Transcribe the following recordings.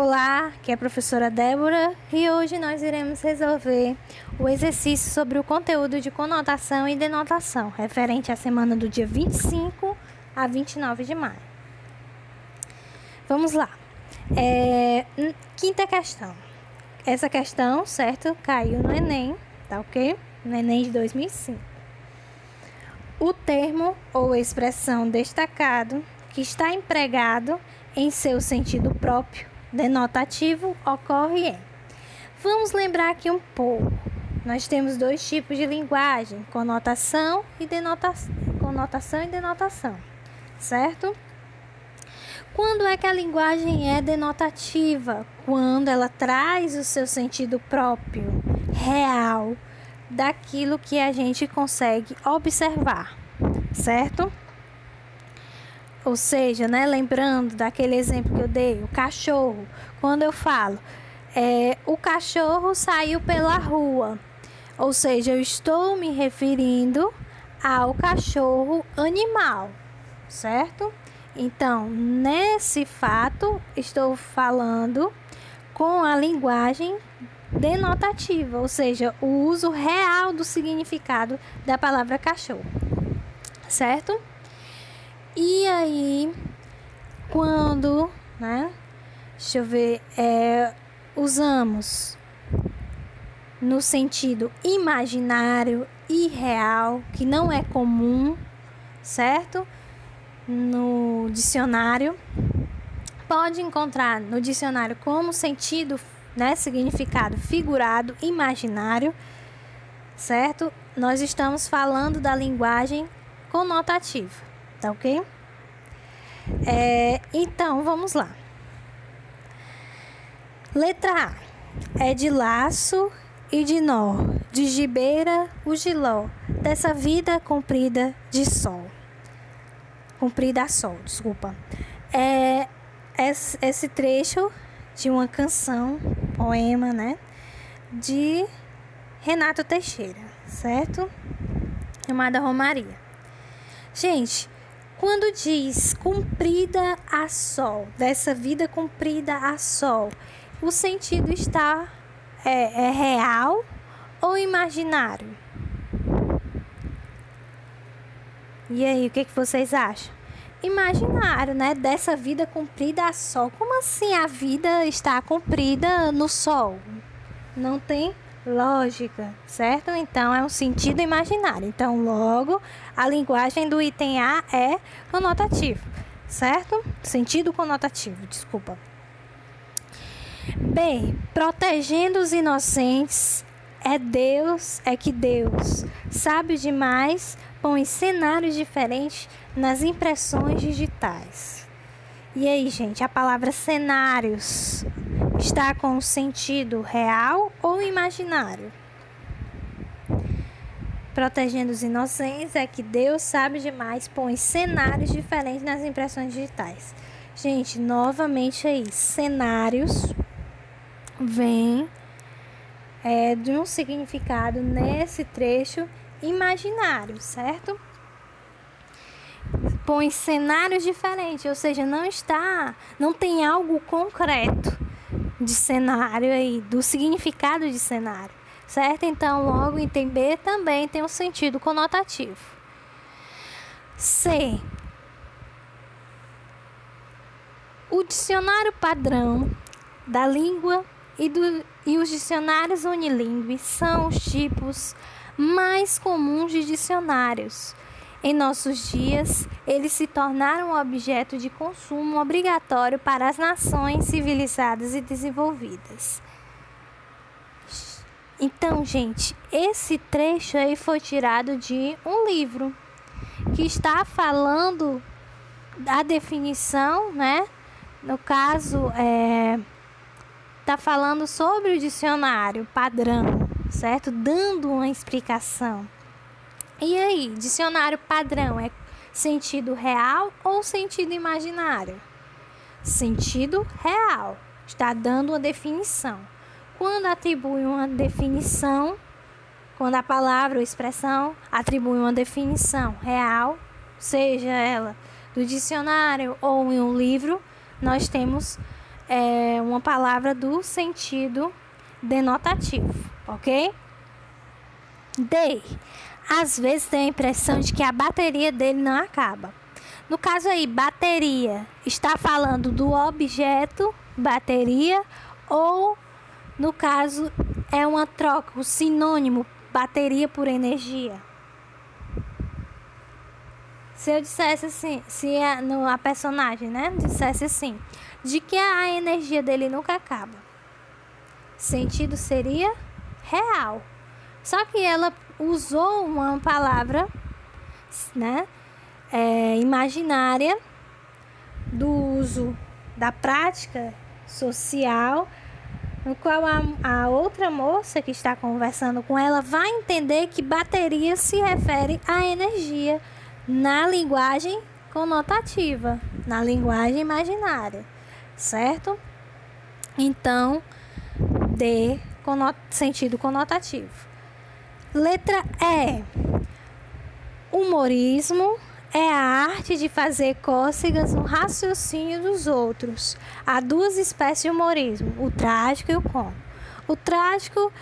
Olá, aqui é a professora Débora e hoje nós iremos resolver o exercício sobre o conteúdo de conotação e denotação, referente à semana do dia 25 a 29 de maio. Vamos lá. Quinta questão. Essa questão, certo, caiu no Enem, tá ok? No Enem de 2005. O termo ou expressão destacado que está empregado em seu sentido próprio denotativo ocorre em. Vamos lembrar aqui um pouco. Nós temos dois tipos de linguagem, conotação e denotação, certo? Quando é que a linguagem é denotativa? Quando ela traz o seu sentido próprio, real, daquilo que a gente consegue observar, certo? Ou seja, lembrando daquele exemplo que eu dei, o cachorro. Quando eu falo, o cachorro saiu pela rua. Ou seja, eu estou me referindo ao cachorro animal, certo? Então, nesse fato, estou falando com a linguagem denotativa, ou seja, o uso real do significado da palavra cachorro, certo? E aí, quando, usamos no sentido imaginário e real, que não é comum, certo? No dicionário, pode encontrar no dicionário como sentido, significado figurado, imaginário, certo? Nós estamos falando da linguagem conotativa. Tá ok? Então, vamos lá. Letra A. É de laço e de nó, de gibeira o giló, dessa vida comprida de sol. Comprida a sol, desculpa. Esse trecho de uma canção, poema, de Renato Teixeira, certo? Chamada Romaria. Gente, quando diz comprida a sol, dessa vida comprida a sol, o sentido está real ou imaginário? E aí, o que vocês acham? Imaginário, dessa vida comprida a sol. Como assim a vida está comprida no sol? Não tem lógica, certo? Então, é um sentido imaginário. Então, logo, a linguagem do item A é conotativo, certo? Sentido conotativo, desculpa. B. Protegendo os inocentes é que Deus, sábio demais, põe cenários diferentes nas impressões digitais. E aí, gente, a palavra cenários está com o sentido real ou imaginário? Protegendo os inocentes é que Deus sabe demais, põe cenários diferentes nas impressões digitais. Gente, novamente aí, cenários vem de um significado nesse trecho imaginário, certo? Põe cenários diferentes, ou seja, não tem algo concreto de cenário aí, do significado de cenário, certo? Então, logo, item B também tem um sentido conotativo. C. O dicionário padrão da língua e os dicionários unilingue são os tipos mais comuns de dicionários. Em nossos dias, eles se tornaram objeto de consumo obrigatório para as nações civilizadas e desenvolvidas. Então, gente, esse trecho aí foi tirado de um livro que está falando da definição, No caso, está falando sobre o dicionário padrão, certo? Dando uma explicação. E aí, dicionário padrão é sentido real ou sentido imaginário? Sentido real. Está dando uma definição. Quando atribui uma definição, quando a palavra ou expressão atribui uma definição real, seja ela do dicionário ou em um livro, nós temos uma palavra do sentido denotativo, ok? D. Às vezes tem a impressão de que a bateria dele não acaba. No caso aí, bateria, está falando do objeto bateria ou, no caso, é uma troca, o sinônimo bateria por energia? Se eu dissesse assim, se a personagem, né, dissesse assim, de que a energia dele nunca acaba, sentido seria real. Só que ela usou uma palavra, né, imaginária, do uso da prática social, no qual a outra moça que está conversando com ela vai entender que bateria se refere à energia na linguagem conotativa, na linguagem imaginária, certo? Então, D, sentido conotativo. Letra E. Humorismo é a arte de fazer cócegas no raciocínio dos outros. Há duas espécies de humorismo, o trágico e o cômico. O trágico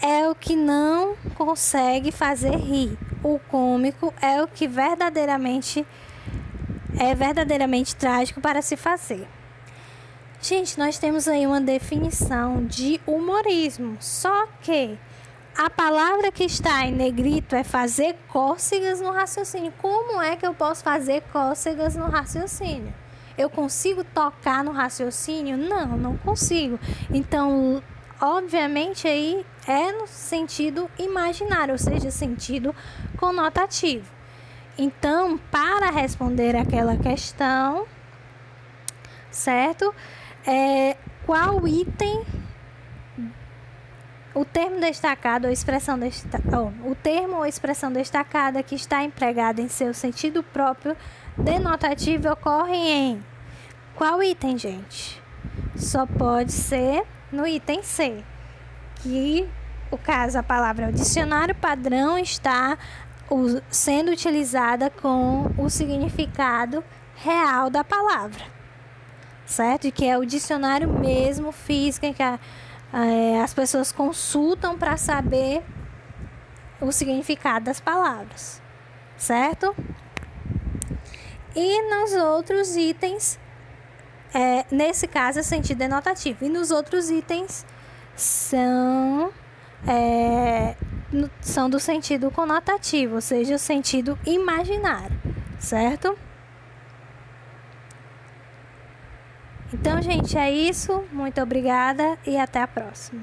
é o que não consegue fazer rir. O cômico é o que verdadeiramente trágico para se fazer. Gente, nós temos aí uma definição de humorismo, só que a palavra que está em negrito é fazer cócegas no raciocínio. Como é que eu posso fazer cócegas no raciocínio? Eu consigo tocar no raciocínio? Não, não consigo. Então, obviamente, aí é no sentido imaginário, ou seja, sentido conotativo. Então, para responder aquela questão, certo? Qual item, o termo destacado ou expressão o termo ou expressão destacada que está empregada em seu sentido próprio denotativo ocorre em qual item, gente? Só pode ser no item C, que o caso, a palavra é o dicionário padrão está sendo utilizada com o significado real da palavra, certo? E que é o dicionário mesmo físico em que as pessoas consultam para saber o significado das palavras, certo? E nos outros itens, nesse caso é sentido denotativo, e nos outros itens são do sentido conotativo, ou seja, o sentido imaginário, certo? Então, gente, é isso. Muito obrigada e até a próxima.